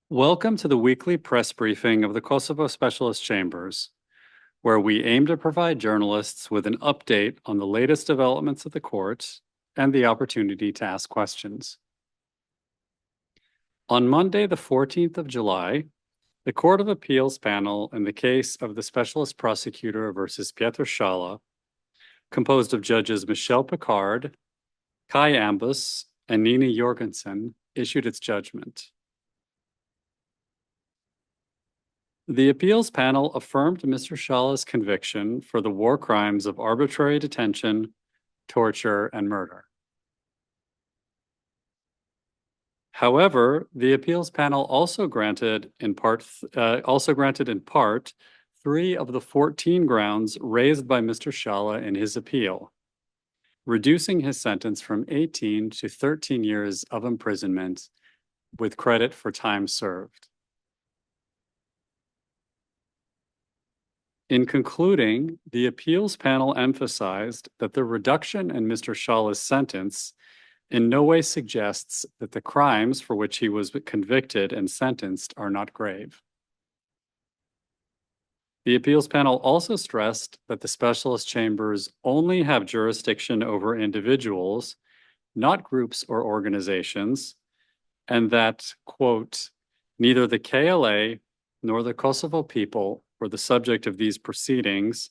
Welcome to the weekly press briefing of the Kosovo Specialist Chambers, where we aim to provide journalists with an update on the latest developments at the court and the opportunity to ask questions. On Monday, the 14th of July, the Court of Appeals panel in the case of the Specialist Prosecutor versus Piotr Shala, composed of judges Michelle Picard, Kai Ambus, and Nina Jorgensen, issued its judgment. The appeals panel affirmed Mr. Shala's conviction for the war crimes of arbitrary detention, torture, and murder. However, the appeals panel also granted in part 3 of the 14 grounds raised by Mr. Shala in his appeal, reducing his sentence from 18 to 13 years of imprisonment with credit for time served. In concluding, the appeals panel emphasized that the reduction in Mr. Shala's sentence in no way suggests that the crimes for which he was convicted and sentenced are not grave. The appeals panel also stressed that the specialist chambers only have jurisdiction over individuals, not groups or organizations, and that, quote, neither the KLA nor the Kosovo people were the subject of these proceedings,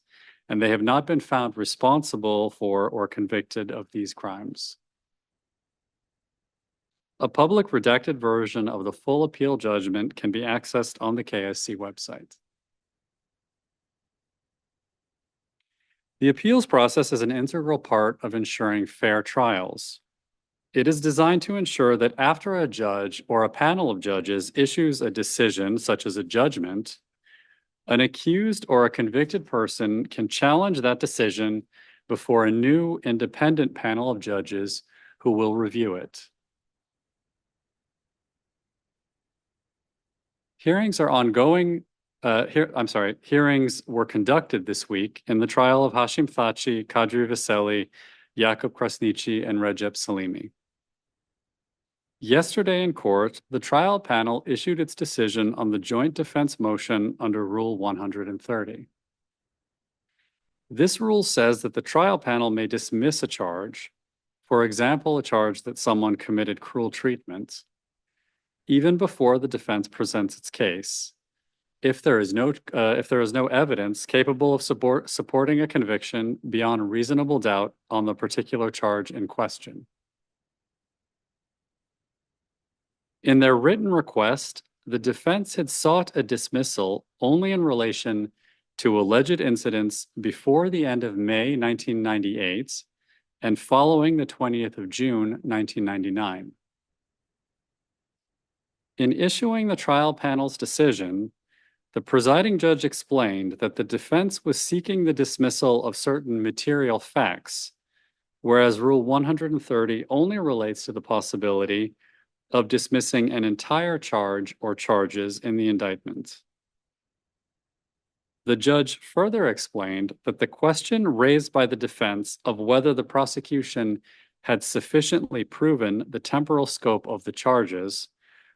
and they have not been found responsible for or convicted of these crimes. A public redacted version of the full appeal judgment can be accessed on the KSC website. The appeals process is an integral part of ensuring fair trials. It is designed to ensure that after a judge or a panel of judges issues a decision, such as a judgment, an accused or a convicted person can challenge that decision before a new independent panel of judges who will review it. Hearings are ongoing. Hearings were conducted this week in the trial of Hashim Thaçi, Kadri Veseli, Jakub Krasniqi, and Recep Salimi. Yesterday in court, the trial panel issued its decision on the joint defense motion under Rule 130. This rule says that the trial panel may dismiss a charge, for example, a charge that someone committed cruel treatment, even before the defense presents its case, if there is no evidence capable of supporting a conviction beyond reasonable doubt on the particular charge in question. In their written request, the defense had sought a dismissal only in relation to alleged incidents before the end of May 1998 and following the 20th of June 1999. In issuing the trial panel's decision, the presiding judge explained that the defense was seeking the dismissal of certain material facts, whereas Rule 130 only relates to the possibility of dismissing an entire charge or charges in the indictment. The judge further explained that the question raised by the defense of whether the prosecution had sufficiently proven the temporal scope of the charges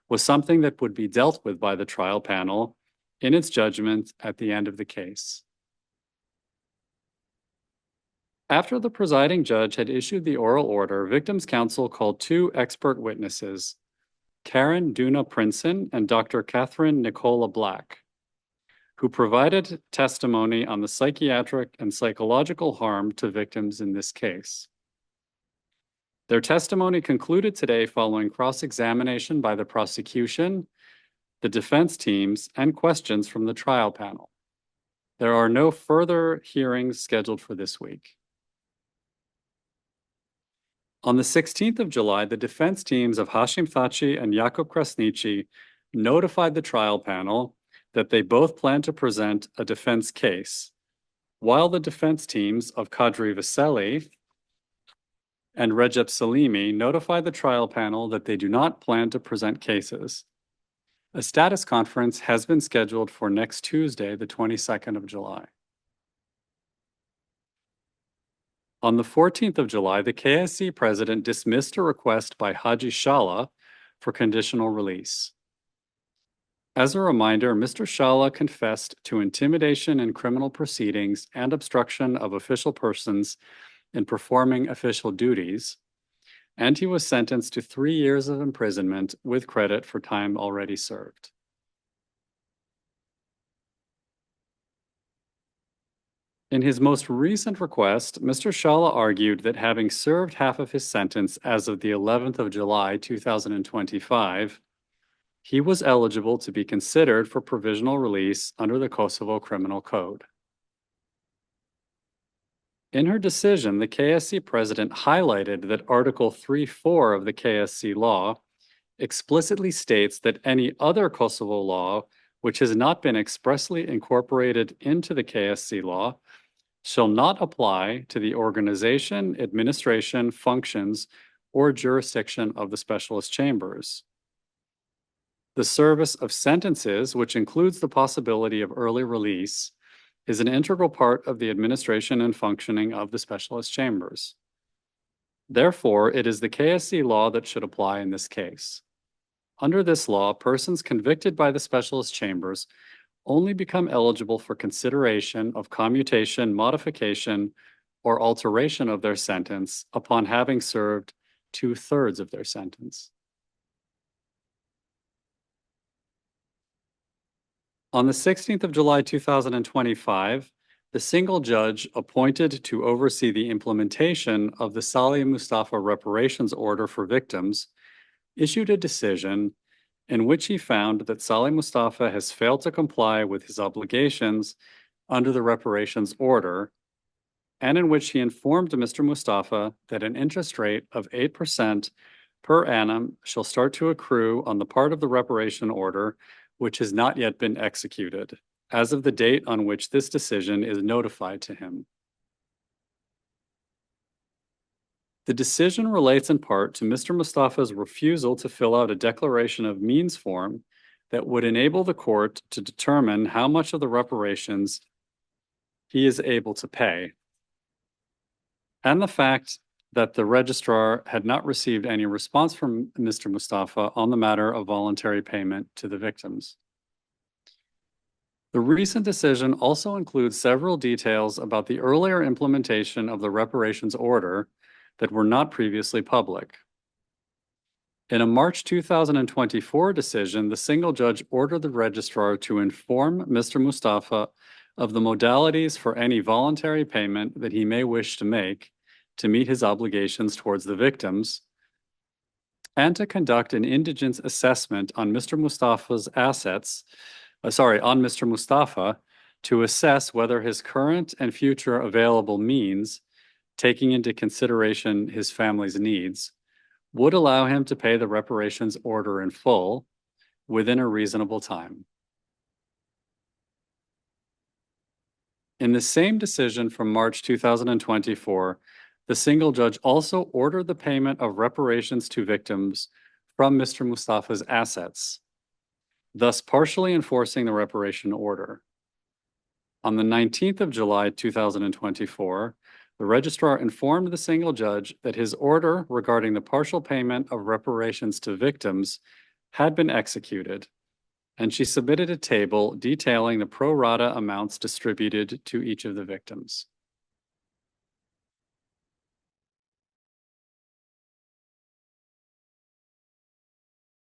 was something that would be dealt with by the trial panel in its judgment at the end of the case. After the presiding judge had issued the oral order, Victims' Counsel called two expert witnesses, Karen Duna Princeton and Dr. Catherine Nicola Black, who provided testimony on the psychiatric and psychological harm to victims in this case. Their testimony concluded today following cross-examination by the prosecution, the defense teams, and questions from the trial panel. There are no further hearings scheduled for this week. On the 16th of July, the defense teams of Hashim Thaçi and Jakub Krasniqi notified the trial panel that they both plan to present a defense case, while the defense teams of Kadri Veseli and Recep Salimi notified the trial panel that they do not plan to present cases. A status conference has been scheduled for next Tuesday, the 22nd of July. On the 14th of July, the KSC president dismissed a request by Haji Shala for conditional release. As a reminder, Mr. Shala confessed to intimidation in criminal proceedings and obstruction of official persons in performing official duties, and he was sentenced to 3 years of imprisonment with credit for time already served. In his most recent request, Mr. Shala argued that having served half of his sentence as of the 11th of July 2025, he was eligible to be considered for provisional release under the Kosovo Criminal Code. In her decision, the KSC president highlighted that Article 3.4 of the KSC law explicitly states that any other Kosovo law which has not been expressly incorporated into the KSC law shall not apply to the organization, administration, functions, or jurisdiction of the specialist chambers. The service of sentences, which includes the possibility of early release, is an integral part of the administration and functioning of the specialist chambers. Therefore, it is the KSC law that should apply in this case. Under this law, persons convicted by the specialist chambers only become eligible for consideration of commutation, modification, or alteration of their sentence upon having served 2/3 of their sentence. On the 16th of July 2025, the single judge appointed to oversee the implementation of the Salih Mustafa reparations order for victims issued a decision in which he found that Salih Mustafa has failed to comply with his obligations under the reparations order, and in which he informed Mr. Mustafa that an interest rate of 8% per annum shall start to accrue on the part of the reparation order which has not yet been executed, as of the date on which this decision is notified to him. The decision relates in part to Mr. Mustafa's refusal to fill out a declaration of means form that would enable the court to determine how much of the reparations he is able to pay, and the fact that the registrar had not received any response from Mr. Mustafa on the matter of voluntary payment to the victims. The recent decision also includes several details about the earlier implementation of the reparations order that were not previously public. In a March 2024 decision, the single judge ordered the registrar to inform Mr. Mustafa of the modalities for any voluntary payment that he may wish to make to meet his obligations towards the victims, and to conduct an indigence assessment on Mr. Mustafa's assets, on Mr. Mustafa, to assess whether his current and future available means, taking into consideration his family's needs, would allow him to pay the reparations order in full within a reasonable time. In the same decision from March 2024, the single judge also ordered the payment of reparations to victims from Mr. Mustafa's assets, thus partially enforcing the reparation order. On the 19th of July 2024, the registrar informed the single judge that his order regarding the partial payment of reparations to victims had been executed, and she submitted a table detailing the pro rata amounts distributed to each of the victims.